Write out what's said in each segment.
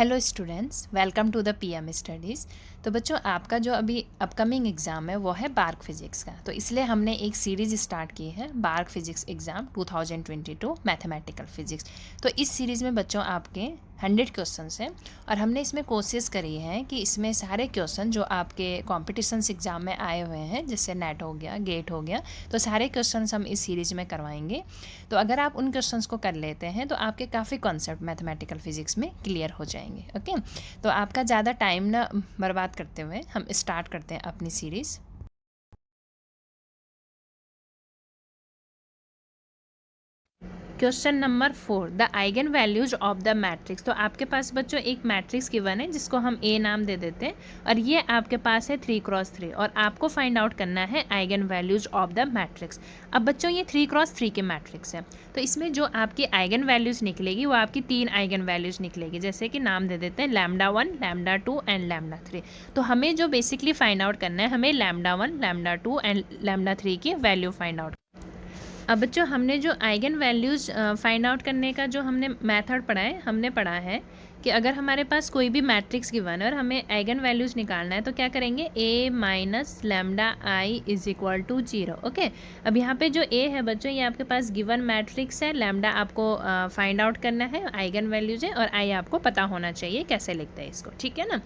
Hello students, welcome to the PM studies. तो बच्चों, आपका जो अभी अपकमिंग एग्ज़ाम है वो है बार्क फिजिक्स का। तो इसलिए हमने एक सीरीज़ स्टार्ट की है, BARC physics exam 2022 mathematical physics. तो इस सीरीज़ में बच्चों आपके 100 क्वेश्चंस हैं और हमने इसमें कोशिश करी है कि इसमें सारे क्वेश्चन जो आपके कॉम्पिटिशन्स एग्ज़ाम में आए हुए हैं, जैसे नेट हो गया, गेट हो गया, तो सारे क्वेश्चंस हम इस सीरीज़ में करवाएंगे। तो अगर आप उन क्वेश्चंस को कर लेते हैं तो आपके काफ़ी कॉन्सेप्ट मैथमेटिकल फिजिक्स में क्लियर हो जाएंगे। ओके, तो आपका ज़्यादा टाइम ना बर्बाद करते हुए हम स्टार्ट करते हैं अपनी series. Question number 4, the eigen values of the matrix. तो आपके पास बच्चों एक मैट्रिक्स गिवन है जिसको हम ए नाम दे देते हैं और ये आपके पास है 3x3 और आपको फाइंड आउट करना है eigen values of the matrix. अब बच्चों ये 3x3 के मैट्रिक्स है, तो इसमें जो आपकी आइगन वैल्यूज निकलेगी वो आपकी 3 आइगन वैल्यूज निकलेगी, जैसे कि नाम दे देते हैं λ1, λ2 एंड λ3। तो हमें जो बेसिकली फाइंड आउट करना है, हमें λ1, λ2 एंड λ3 की वैल्यू फाइंड आउट। अब बच्चों, हमने जो आइगन वैल्यूज़ फाइंड आउट करने का जो हमने मेथड पढ़ा है, हमने पढ़ा है कि अगर हमारे पास कोई भी मैट्रिक्स गिवन है और हमें आइगन वैल्यूज़ निकालना है तो क्या करेंगे, a minus lambda I is equal to 0। Okay, अब यहाँ पे जो a है बच्चों, ये आपके पास गिवन मैट्रिक्स है, लैम्डा आपको फाइंड आउट करना है, आइगन वैल्यूज़ है, और i आपको पता होना चाहिए कैसे लिखते हैं इसको, ठीक है ना।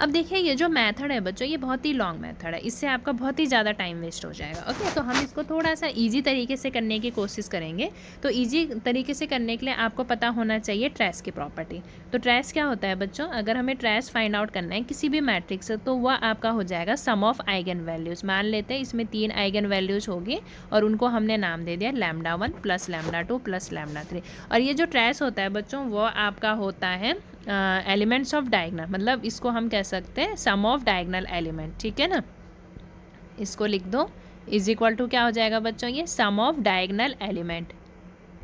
अब देखिए, ये जो मेथड है बच्चों, ये बहुत ही लॉन्ग मेथड है, इससे आपका बहुत ही ज़्यादा टाइम वेस्ट हो जाएगा। ओके, तो हम इसको थोड़ा सा ईजी तरीके से करने की कोशिश करेंगे। तो ईजी तरीके से करने के लिए आपको पता होना चाहिए ट्रेस की प्रॉपर्टी। तो ट्रेस क्या होता है बच्चों, अगर हमें ट्रेस फाइंड आउट करना है किसी भी मैट्रिक्स से तो वह आपका हो जाएगा सम ऑफ आइगन वैल्यूज़। मान लेते हैं इसमें 3 आइगन वैल्यूज़ होगी और उनको हमने नाम दे दिया λ1 प्लस λ2 प्लस λ3। और ये जो ट्रेस होता है बच्चों, वो आपका होता है एलिमेंट्स ऑफ डायगनल, मतलब इसको हम कह सकते हैं सम ऑफ डायगनल एलिमेंट, ठीक है ना। इसको लिख दो, इज इक्वल टू क्या हो जाएगा बच्चों, ये sum of diagonal element,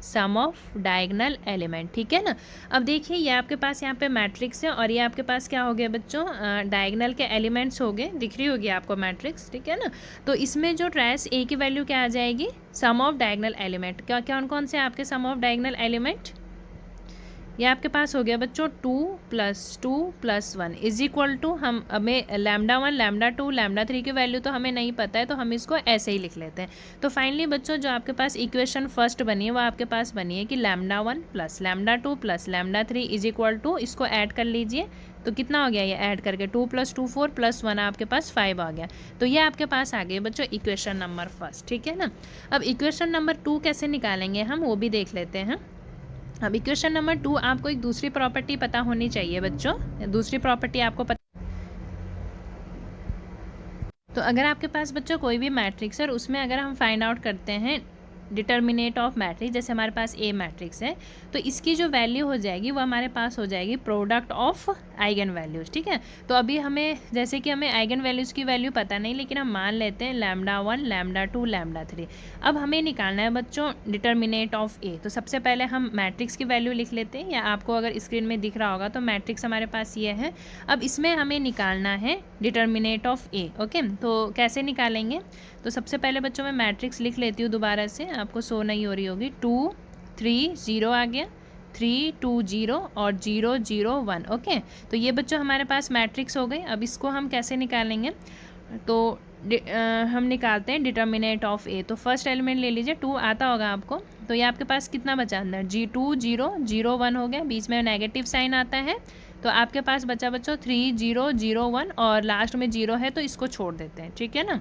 sum of diagonal element, ठीक है ना। अब देखिए, ये आपके पास यहाँ पे मैट्रिक्स है और ये आपके पास क्या हो गया बच्चों, डायगनल के एलिमेंट्स हो गए, दिख रही होगी आपको मैट्रिक्स, ठीक है ना। तो इसमें जो ट्रेस ए की वैल्यू क्या आ जाएगी, सम ऑफ डायगनल एलिमेंट। क्या कौन कौन से आपके सम ऑफ डायगनल एलिमेंट, ये आपके पास हो गया बच्चों 2 + 1 इज इक्वल टू, हम हमें λ1, λ2, λ3 की वैल्यू तो हमें नहीं पता है, तो हम इसको ऐसे ही लिख लेते हैं। तो फाइनली बच्चों, जो आपके पास इक्वेशन फर्स्ट बनी है वो आपके पास बनी है कि λ1 plus λ2 plus λ3 is equal to, इसको ऐड कर लीजिए तो कितना हो गया, ये ऐड करके 2 + 2 4 प्लस 1 आपके पास 5 आ गया। तो ये आपके पास आ गए बच्चों इक्वेशन नंबर फर्स्ट, ठीक है ना। अब इक्वेशन नंबर 2 कैसे निकालेंगे हम, वो भी देख लेते हैं। अब इक्वेशन नंबर 2, आपको एक दूसरी प्रॉपर्टी पता होनी चाहिए बच्चों, दूसरी प्रॉपर्टी आपको पता। तो अगर आपके पास बच्चों कोई भी मैट्रिक्स है और उसमें अगर हम फाइंड आउट करते हैं डिटर्मिनेट ऑफ मैट्रिक्स, जैसे हमारे पास ए मैट्रिक्स है, तो इसकी जो वैल्यू हो जाएगी वो हमारे पास हो जाएगी प्रोडक्ट ऑफ आइगन वैल्यूज़, ठीक है। तो अभी हमें, जैसे कि हमें आइगन वैल्यूज़ की वैल्यू पता नहीं, लेकिन हम मान लेते हैं λ1, λ2, λ3। अब हमें निकालना है बच्चों डिटर्मिनेट ऑफ ए। तो सबसे पहले हम मैट्रिक्स की वैल्यू लिख लेते हैं, या आपको अगर स्क्रीन में दिख रहा होगा तो मैट्रिक्स हमारे पास ये है। अब इसमें हमें निकालना है डिटर्मिनेट ऑफ ए। ओके, तो कैसे निकालेंगे, तो सबसे पहले बच्चों मैं मैट्रिक्स लिख लेती हूँ दोबारा से, आपको शो नहीं हो रही होगी। 2 3 0 आ गया, 3 2 0 और 0 0 1। ओके, तो ये बच्चों हमारे पास मैट्रिक्स हो गई। अब इसको हम कैसे निकालेंगे, तो हम निकालते हैं डिटर्मिनेट ऑफ ए। तो फर्स्ट एलिमेंट ले लीजिए, 2 आता होगा आपको, तो ये आपके पास कितना बचा अंदर, G2 0 0 1 हो गया, बीच में नेगेटिव साइन आता है, तो आपके पास बचा बच्चों 3 0 0 1 और लास्ट में 0 है, तो इसको छोड़ देते हैं, ठीक है ना।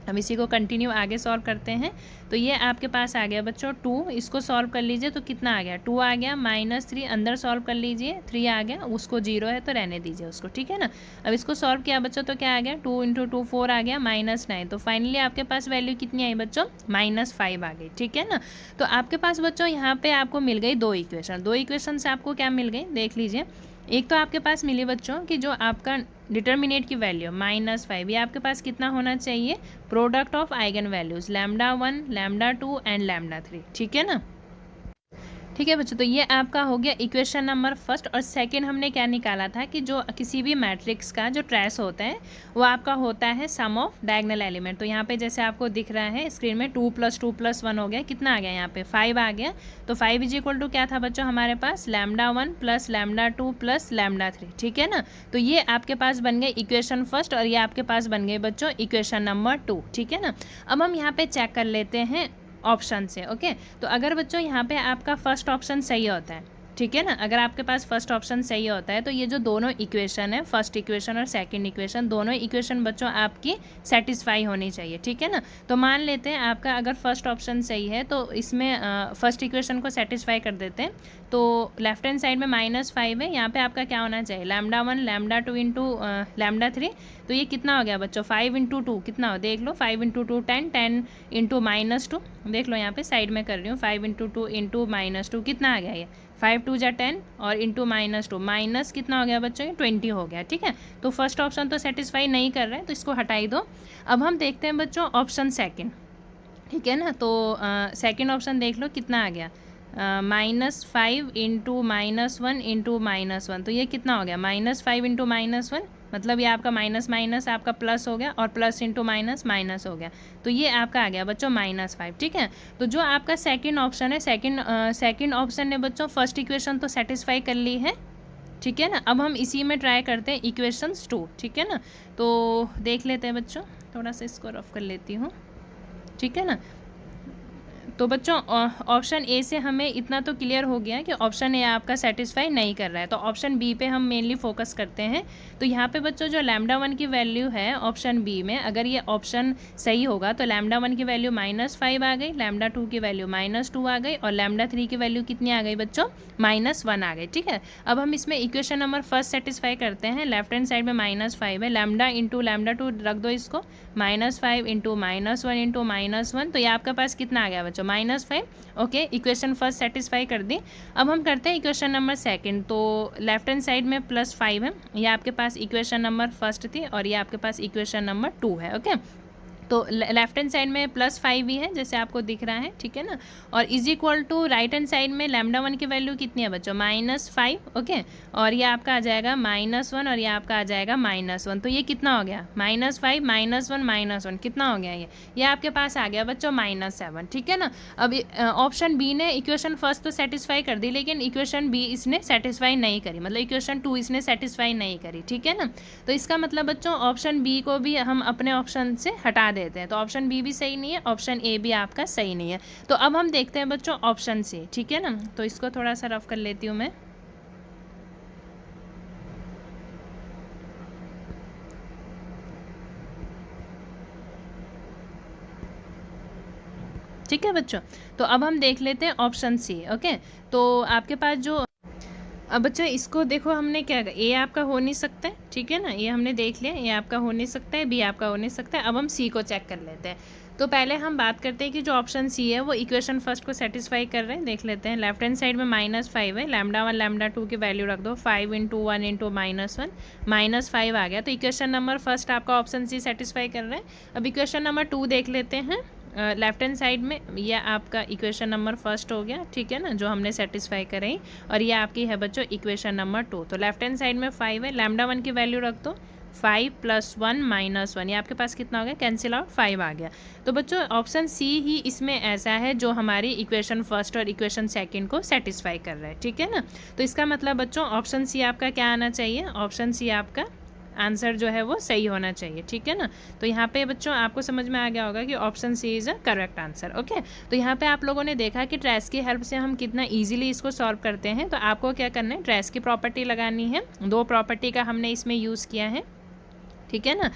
हम इसी को कंटिन्यू आगे सॉल्व करते हैं। तो ये आपके पास आ गया बच्चों 2, इसको सॉल्व कर लीजिए तो कितना आ गया, 2 आ गया, -3 अंदर सॉल्व कर लीजिए, 3 आ गया, उसको 0 है तो रहने दीजिए उसको, ठीक है ना। अब इसको सॉल्व किया बच्चों तो क्या आ गया, 2 × 2 4 आ गया, -9। तो फाइनली आपके पास वैल्यू कितनी आई बच्चों, -5 आ गई, ठीक है ना। तो आपके पास बच्चों यहाँ पे आपको मिल गई 2 इक्वेशन। 2 इक्वेशन से आपको क्या मिल गई, देख लीजिए। एक तो आपके पास मिली बच्चों कि जो आपका डिटर्मिनेट की वैल्यू -5, ये आपके पास कितना होना चाहिए, product of eigenvalues λ1, λ2 and λ3, ठीक है ना। ठीक है बच्चों, तो ये आपका हो गया इक्वेशन नंबर फर्स्ट। और सेकंड हमने क्या निकाला था कि जो किसी भी मैट्रिक्स का जो ट्रेस होता है वो आपका होता है सम ऑफ डायगोनल एलिमेंट। तो यहाँ पे जैसे आपको दिख रहा है स्क्रीन में 2 + 2 + 1 हो गया, कितना आ गया यहाँ पे 5 आ गया। तो 5 = क्या था बच्चों हमारे पास λ1 + λ2 + λ3, ठीक है ना। तो ये आपके पास बन गए इक्वेशन फर्स्ट और ये आपके पास बन गए बच्चों इक्वेशन नंबर 2, ठीक है ना। अब हम यहाँ पे चेक कर लेते हैं ऑप्शन से। ओके, तो अगर बच्चों यहाँ पे आपका फर्स्ट ऑप्शन सही होता है, ठीक है ना, अगर आपके पास फर्स्ट ऑप्शन सही होता है तो ये जो दोनों इक्वेशन है, फर्स्ट इक्वेशन और सेकंड इक्वेशन, दोनों इक्वेशन बच्चों आपकी सेटिस्फाई होनी चाहिए, ठीक है ना। तो मान लेते हैं आपका अगर फर्स्ट ऑप्शन सही है तो इसमें फर्स्ट इक्वेशन को सेटिस्फाई कर देते हैं। तो लेफ्ट हैंड साइड में -5 है, यहाँ पे आपका क्या होना चाहिए λ1 λ2 इंटू λ3। तो ये कितना हो गया बच्चों 5 × 2 कितना हो, देख लो 5 × 2 10, 10 × -2, देख लो यहाँ पे साइड में कर रही हूँ, 5 × 2 इंटू -2 कितना आ गया ये 5 × 2 = 10 और इंटू -2 माइनस कितना हो गया बच्चों ये 20 हो गया, ठीक है। तो फर्स्ट ऑप्शन तो सेटिस्फाई नहीं कर रहा है तो इसको हटाई दो। अब हम देखते हैं बच्चों ऑप्शन सेकंड, ठीक है ना। तो सेकंड ऑप्शन देख लो कितना आ गया -5 इंटू -1 इंटू -1, तो ये कितना हो गया -5 इंटू -1, मतलब ये आपका माइनस माइनस आपका प्लस हो गया और प्लस इंटू माइनस माइनस हो गया, तो ये आपका आ गया बच्चों -5, ठीक है। तो जो आपका सेकंड ऑप्शन है, सेकंड ऑप्शन ने बच्चों फर्स्ट इक्वेशन तो सेटिस्फाई कर ली है, ठीक है ना। अब हम इसी में ट्राई करते हैं इक्वेशंस 2, ठीक है ना। तो देख लेते हैं बच्चों, थोड़ा सा इसको रफ कर लेती हूँ, ठीक है ना। तो बच्चों ऑप्शन ए से हमें इतना तो क्लियर हो गया कि ऑप्शन ए आपका सेटिस्फाई नहीं कर रहा है, तो ऑप्शन बी पे हम मेनली फोकस करते हैं। तो यहाँ पे बच्चों जो λ1 की वैल्यू है ऑप्शन बी में, अगर ये ऑप्शन सही होगा तो λ1 की वैल्यू -5 आ गई, λ2 की वैल्यू -2 आ गई और λ3 की वैल्यू कितनी आ गई बच्चों -1 आ गई, ठीक है। अब हम इसमें इक्वेशन नंबर फर्स्ट सेटिस्फाई करते हैं। लेफ्ट हैंड साइड में -5 है, लैम्डा इंटू λ2 रख दो इसको, -5 इंटू -1 इंटू -1, तो ये आपके पास कितना आ गया बच्चों -5। ओके, इक्वेशन फर्स्ट सेटिस्फाई कर दी। अब हम करते हैं इक्वेशन नंबर सेकंड। तो लेफ्ट हैंड साइड में +5 है, ये आपके पास इक्वेशन नंबर फर्स्ट थी और ये आपके पास इक्वेशन नंबर 2 है। ओके, तो लेफ्ट हैंड साइड में +5 ही है जैसे आपको दिख रहा है, ठीक है ना। और is equal to right hand side में λ1 की वैल्यू कितनी है बच्चों -5। ओके, और ये आपका आ जाएगा -1 और ये आपका आ जाएगा -1, तो ये कितना हो गया -5 -1 -1 कितना हो गया ये आपके पास आ गया बच्चों -7, ठीक है ना। अब ऑप्शन बी ने इक्वेशन फर्स्ट तो सेटिस्फाई कर दी लेकिन इक्वेशन बी इसने सेटिस्फाई नहीं करी, मतलब इक्वेशन 2 इसने सेटिस्फाई नहीं करी, ठीक है ना। तो इसका मतलब बच्चों ऑप्शन बी को भी हम अपने ऑप्शन से हटा देते हैं, तो ऑप्शन बी भी सही नहीं है, ऑप्शन ए भी आपका सही नहीं है। तो अब हम देखते हैं बच्चों ऑप्शन सी, ठीक है ना। तो इसको थोड़ा सा रफ कर लेती हूँ मैं। ठीक है बच्चों, तो अब हम देख लेते हैं ऑप्शन सी। ओके, तो आपके पास जो अब बच्चों इसको देखो हमने क्या, ए आपका हो नहीं सकता है, ठीक है ना, ये हमने देख लिया, ए आपका हो नहीं सकता है, बी आपका हो नहीं सकता है। अब हम सी को चेक कर लेते हैं। तो पहले हम बात करते हैं कि जो ऑप्शन सी है वो इक्वेशन फर्स्ट को सेटिस्फाई कर रहे हैं, देख लेते हैं। लेफ्ट हैंड साइड में -5 है, λ1 λ2 की वैल्यू रख दो, 5 × 1 × -1 -5 आ गया, तो इक्वेशन नंबर फर्स्ट आपका ऑप्शन सी सेटिस्फाई कर रहे हैं। अब इक्वेशन नंबर 2 देख लेते हैं। लेफ्ट हैंड साइड में यह आपका इक्वेशन नंबर फर्स्ट हो गया, ठीक है ना, जो हमने सेटिस्फाई कराई, और ये आपकी है बच्चों इक्वेशन नंबर 2। तो लेफ्ट हैंड साइड में 5 है, λ1 की वैल्यू रख दो, 5 + 1 -1, ये आपके पास कितना हो गया, कैंसिल आउट 5 आ गया। तो बच्चों ऑप्शन सी ही इसमें ऐसा है जो हमारी इक्वेशन फर्स्ट और इक्वेशन सेकंड को सेटिस्फाई कर रहा है, ठीक है ना। तो इसका मतलब बच्चों ऑप्शन सी आपका क्या आना चाहिए, ऑप्शन सी आपका आंसर जो है वो सही होना चाहिए, ठीक है ना। तो यहाँ पे बच्चों आपको समझ में आ गया होगा कि option C is a correct answer. Okay, तो यहाँ पे आप लोगों ने देखा कि ट्रेस की हेल्प से हम कितना इजीली इसको सॉल्व करते हैं। तो आपको क्या करना है, ट्रेस की प्रॉपर्टी लगानी है, 2 प्रॉपर्टी का हमने इसमें यूज़ किया है, ठीक है ना।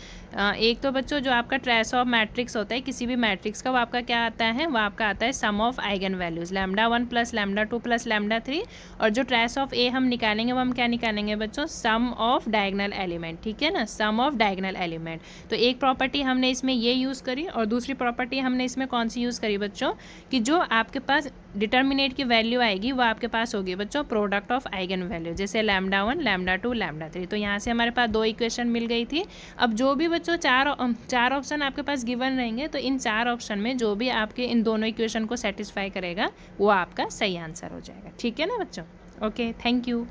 एक तो बच्चों जो आपका ट्रेस ऑफ मैट्रिक्स होता है किसी भी मैट्रिक्स का, वो आपका क्या आता है, वो आपका आता है सम ऑफ आइगन वैल्यूज λ1 + λ2 + λ3। और जो ट्रेस ऑफ ए हम निकालेंगे वो हम क्या निकालेंगे बच्चों, सम ऑफ डायगोनल एलिमेंट, ठीक है ना, सम ऑफ डायगोनल एलिमेंट। तो एक प्रॉपर्टी हमने इसमें ये यूज़ करी और दूसरी प्रॉपर्टी हमने इसमें कौन सी यूज़ करी बच्चों, कि जो आपके पास डिटर्मिनेट की वैल्यू आएगी वो आपके पास होगी बच्चों प्रोडक्ट ऑफ आइगन वैल्यू, जैसे λ1 λ2 λ3। तो यहाँ से हमारे पास 2 इक्वेशन मिल गई थी, अब जो भी बच्चों चार ऑप्शन आपके पास गिवन रहेंगे, तो इन 4 ऑप्शन में जो भी आपके इन दोनों इक्वेशन को सेटिस्फाई करेगा वो आपका सही आंसर हो जाएगा। ठीक है ना बच्चों? Okay, thank you.